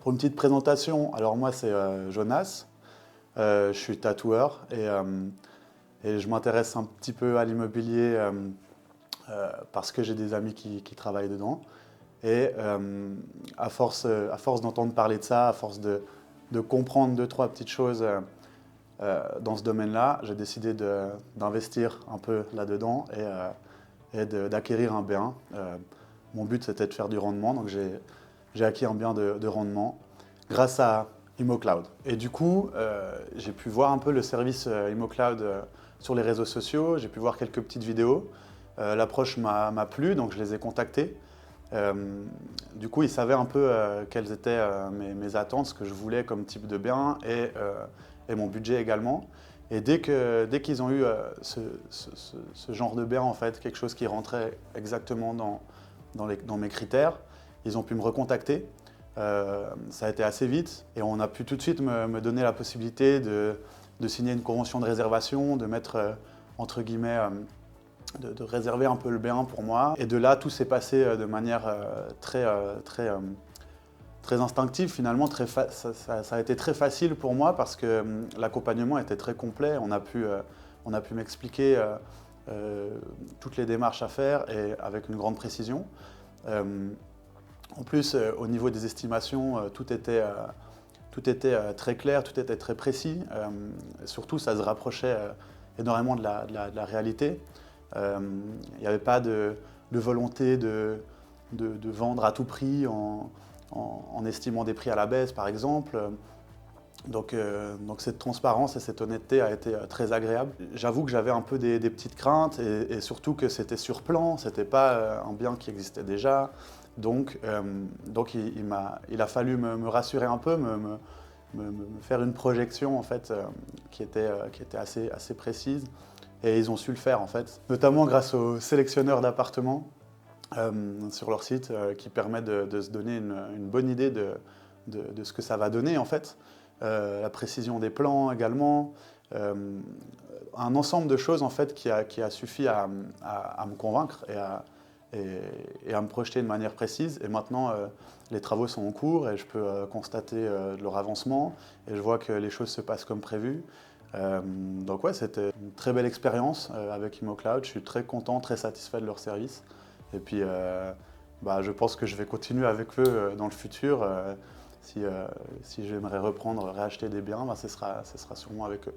Pour une petite présentation, alors moi c'est Jonas, je suis tatoueur et je m'intéresse un petit peu à l'immobilier parce que j'ai des amis qui travaillent dedans. Et à force d'entendre parler de ça, à force de comprendre deux, trois petites choses dans ce domaine-là, j'ai décidé d'investir un peu là-dedans et d'acquérir un bien. Mon but c'était de faire du rendement, donc j'ai acquis un bien de rendement grâce à ImmoCloud. Et du coup, j'ai pu voir un peu le service ImmoCloud sur les réseaux sociaux, j'ai pu voir quelques petites vidéos. L'approche m'a plu, donc je les ai contactés. Du coup, ils savaient un peu quelles étaient mes attentes, ce que je voulais comme type de bien et mon budget également. Et dès qu'ils ont eu ce genre de bien, en fait, quelque chose qui rentrait exactement dans mes critères, ils ont pu me recontacter. Ça a été assez vite et on a pu tout de suite me donner la possibilité de signer une convention de réservation, de mettre, entre guillemets, de réserver un peu le bien pour moi. Et de là, tout s'est passé de manière très instinctive finalement. Ça a été très facile pour moi parce que l'accompagnement était très complet. On a pu m'expliquer toutes les démarches à faire et avec une grande précision. En plus, au niveau des estimations, tout était très clair, tout était très précis. Surtout, ça se rapprochait énormément de la réalité. Il n'y avait pas de volonté de vendre à tout prix en estimant des prix à la baisse, par exemple. Donc cette transparence et cette honnêteté a été très agréable. J'avoue que j'avais un peu des petites craintes et surtout que c'était sur plan, c'était pas un bien qui existait déjà. Donc il a fallu me rassurer un peu, me faire une projection en fait, qui était assez précise. Et ils ont su le faire en fait, notamment grâce aux sélectionneurs d'appartements sur leur site qui permet de se donner une bonne idée de ce que ça va donner en fait. La précision des plans également, un ensemble de choses en fait qui a suffi à me convaincre et à me projeter de manière précise. Et maintenant, les travaux sont en cours et je peux constater leur avancement et je vois que les choses se passent comme prévu. Donc ouais, c'était une très belle expérience avec ImmoCloud. Je suis très content, très satisfait de leur service. Et puis, je pense que je vais continuer avec eux dans le futur. Si j'aimerais reprendre, réacheter des biens, ce sera sûrement avec eux.